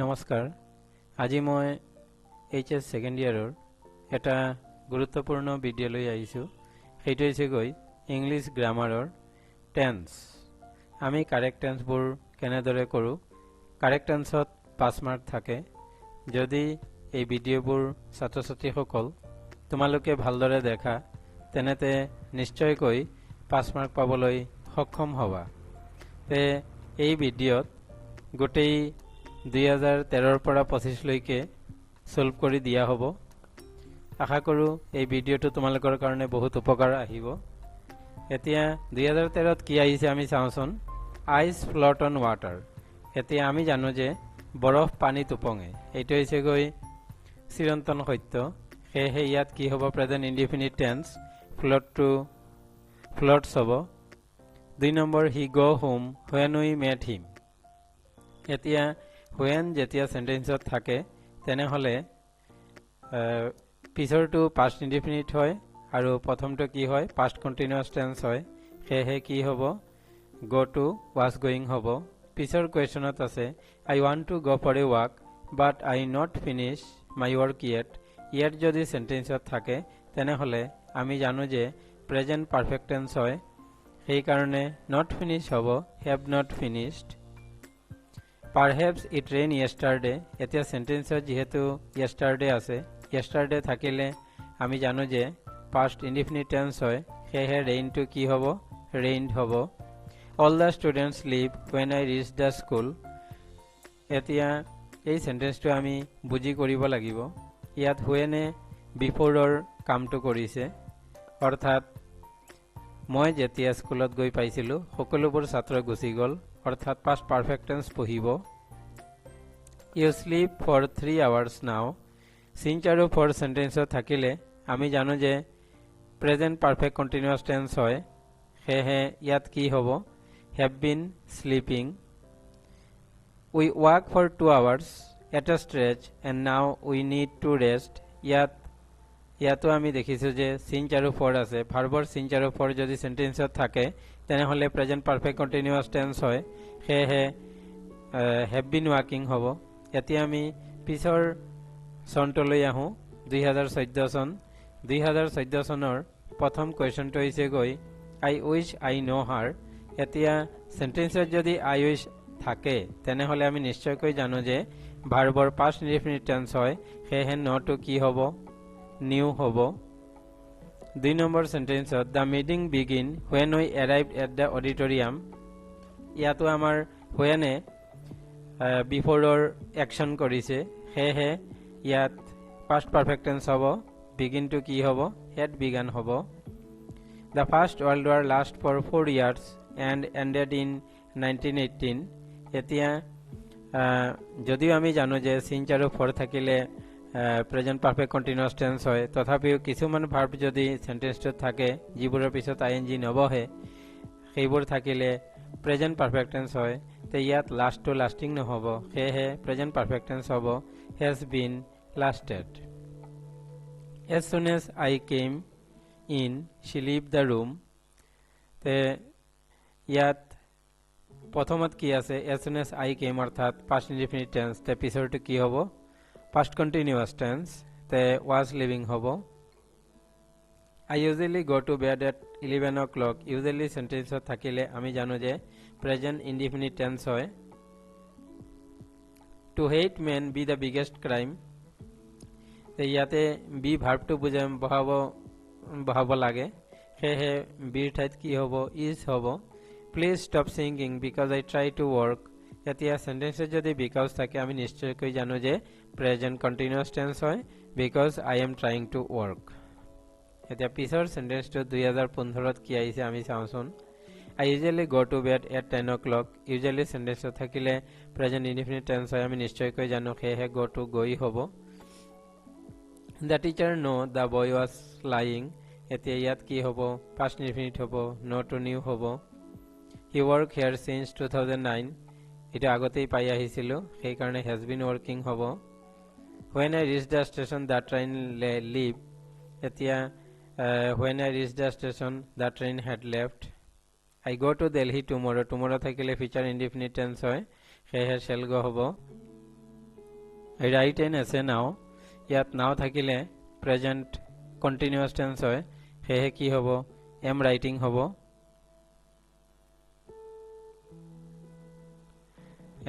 নমস্কাৰ আজি মই এইচএস সেকেন্ড ইয়াৰৰ এটা গুৰুত্বপূৰ্ণ ভিডিঅ' লৈ আহিছো সেইটো হৈছে গৈ ইংলিছ গ্ৰামাৰৰ টেন্স আমি কাৰেক্ট টেন্সবোৰ কেনেদৰে কৰো কাৰেক্ট টেন্সত 5 মাৰ্ক থাকে যদি এই ভিডিঅ'বোৰ ছাত্ৰ-ছাত্ৰীসকল তোমালোকে ভালদৰে দেখা তেনেতে নিশ্চয়কৈ 5 মাৰ্ক পাবলৈ সক্ষম হবা তে এই ভিডিঅ'ত গোটেই 2013 পৰা 25 লৈকে সলভ কৰি দিয়া হ'ব আশা কৰো এই ভিডিঅ'টো তোমালোকৰ কাৰণে বহুত উপকাৰ আহিব এতিয়া 2013 ত কি আহিছে আমি চাওঁচোন আইস ফ্লোট অন ওয়াটাৰ এতিয়া আমি জানো যে বৰফ পানীত উপঙে এইটো হৈছে গৈ চিৰন্তন সত্য হে ইয়াত কি হ'ব প্ৰেজেন্ট ইনডিফিনিট টেন্স ফ্লোটছ হ'ব 2 number he go home when we met him এতিয়া when যেতিয়া সেন্টেন্সত থাকে তেনে হলে পিছৰটো past indefinite হয় আৰু প্ৰথমটো কি হয় past continuous tense হয় হে কি হ'ব go to was going হ'ব পিছৰ কোৱেশ্চনত আছে I want to go for a walk but I not finish my work yet yet যদি সেন্টেন্সত থাকে তেনে হলে আমি জানো যে প্ৰেজেন্ট পাৰফেক্ট টেন্স হয় সেই কাৰণে not finish হ'ব have not finished Perhaps it rained yesterday এতিয়া সেন্টেন্সত যেহেতু yesterday আছে yesterday থাকিলে আমি জানো যে past indefinite tense হয় হে rain to কি হ'ব rained হ'ব All the students leave when I reach the school এতিয়া এই সেন্টেন্সটো আমি বুজি কৰিব লাগিব ইয়াত when বিফোৰৰ কামটো কৰিছে অৰ্থাৎ মই যেতিয়া স্কুলত গৈ পাইছিলো সকলোবোৰ ছাত্ৰ গুচি গল অৰ্থাৎ past perfect tense পঢ়িব You sleep for 3 hours now since আৰু for sentence থাকিলে আমি জানো যে present perfect continuous tense হয় হে ইয়াত কি হ'ব have been sleeping We walk for 2 hours at a stretch and now we need to rest ইয়াতো আমি দেখিছো যে since আৰু for আছে ভাৰ্বৰ since আৰু for যদি সেন্টেন্সত থাকে তেনে হলে প্ৰেজেন্ট পাৰফেক্ট কন্টিনিউয়াস টেন্স হয় হে have been walking হ'ব এতিয়া আমি পিছৰ সনটোলৈ আহো 2014 সন 2014 সনৰ প্ৰথম কোৱেশ্চনটো হৈছে গৈ I wish I know her এতিয়া সেন্টেন্সত যদি I wish থাকে তেনে হলে আমি নিশ্চয়কৈ জানো যে ভাৰ্বৰ past indefinite tense হয় হে নটো কি হ'ব নিউ হ'ব 2 number সেন্টেন্সত the meeting begin when we arrived at the auditorium ইয়াতো আমাৰ when বিফোৰৰ অ্যাকশন কৰিছে হে ইয়াত past perfect tense হ'ব begin to কি হ'ব had begun হ'ব The first world war last for 4 years and ended in 1918 এতিয়া যদিও আমি জানো যে since আৰু for থাকিলে প্ৰেজেন্ট পাৰফেক্ট কন্টিনিউয়াস টেন্স হয় তথাপিও কিছুমান ভাৰ্ব যদি সেন্টেন্সত থাকে যিবোৰৰ পিছত ing নবহে সেইবোৰ থাকিলে প্ৰেজেন্ট পাৰফেক্ট টেন্স হয় তে ইয়াত লাষ্ট টু লাস্টিং নহব হে প্ৰেজেন্ট পাৰফেক্ট টেন্স হ'ব has been lasted As soon as I came in she left the room তে ইয়াত প্ৰথমত কি আছে as soon as I came অৰ্থাৎ past indefinite tense তে পিছৰটো কি হ'ব past continuous tense তে was living হ'ব I usually go to bed at 11 o'clock usually sentence থাকিলে আমি জানো যে present indefinite tense হয় to hate men be the biggest crime তে ইয়াতে be verb to বুজাম বহাব লাগে হে be ঠাইত কি হ'ব is হ'ব please stop singing because I try to work এতিয়া সেন্টেন্সে যদি because থাকে আমি নিশ্চয়কৈ জানো যে প্ৰেজেন্ট কন্টিনিউয়াস টেন্স হয় because I am trying to work এতিয়া পিছৰ সেন্টেন্সটো 2015 ত কি আহিছে আমি চাওঁচোন I usually go to bed at 10 o'clock usually sentence থাকিলে প্ৰেজেন্ট ইনডিফিনিট টেন্স হয় আমি নিশ্চয়কৈ জানো হে go to গই হ'ব The teacher know the boy was lying এতিয়া ইয়াত কি হ'ব past indefinite হ'ব no to new হ'ব He work here since 2009 এটা আগতেই পাই আহিছিল সেই কাৰণে has been working হ'ব When I reached the station the train leave এতিয়া when I reached the station the train had left I go to Delhi tomorrow থাকিলে future indefinite tense হয় হে shall go হ'ব I write an essay now. ইয়াত নাও থাকিলে present continuous tense হয় সেয়ে কি হ'ব am writing হ'ব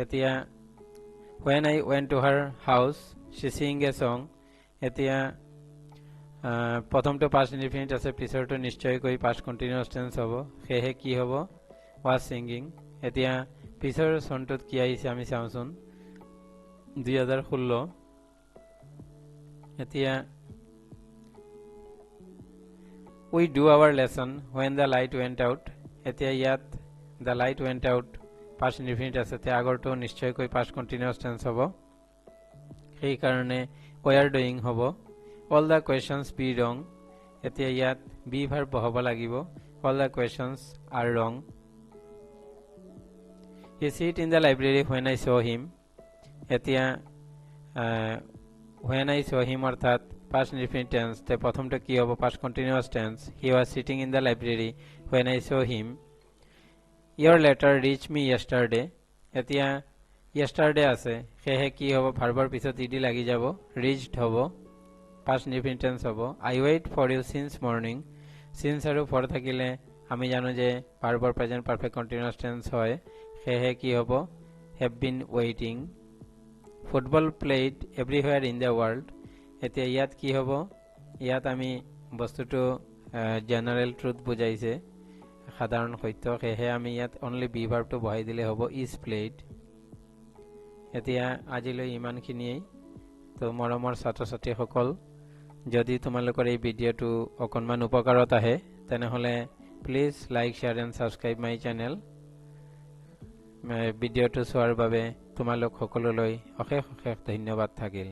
এতিয়া when I went to her house she sang a song এতিয়া প্ৰথমটো past indefinite আছে পিছৰটো নিশ্চয় কৈ past continuous tense হ'ব সেয়ে কি হ'ব was singing এতিয়া পিছৰ সন্তত কি আহিছে আমি চাওঁচোন 2016 এতিয়া we do our lesson when the light went out এতিয়া ইয়াত the light went out past indefinite আছে তে আগৰটো নিশ্চয় কৈ past continuous tense হ'ব এই কাৰণে we are doing হ'ব all the questions be wrong এতিয়া ইয়াত be verb হ'ব লাগিব all the questions are wrong he sit in the library when I saw him এতিয়া when I saw him অর্থাৎ past indefinite tense তে প্রথমটা কি হবে past continuous tense he was sitting in the library when I saw him your letter reached me yesterday এতিয়া yesterday আছে সেয়ে কি হবে ভাৰ্বৰ পিছত ed লাগি যাব reached হ'ব past indefinite tense হ'ব I wait for you since morning since আৰু for থাকিলে আমি জানো যে ভাৰ্বৰ প্ৰেজেন্ট পারফেক্ট কন্টিনিউয়াস টেন্স হয় সেয়ে কি হ'ব have been waiting football played everywhere in the world এতিয়া ইয়াত কি হ'ব ইয়াত আমি বস্তুটো জেনারেল ট্ৰুথ বুজাইছে সাধাৰণ সত্য সেয়ে আমি ইয়াত অনলি বি ভার্বটো বহাই দিলে হ'ব is played এতিয়া আজিলৈ ইমানখিনিয়ে তো মৰমৰ ছাত্ৰ ছাত্ৰীসকল যদি তোমালোকৰ এই ভিডিঅ'টো অকণমান উপকাৰত আহে তেনেহলে please like share and subscribe my channel ভিডিঅ'টো চোৱাৰ বাবে তোমালোক সকলোলৈ অশেষ অশেষ ধন্যবাদ থাকিল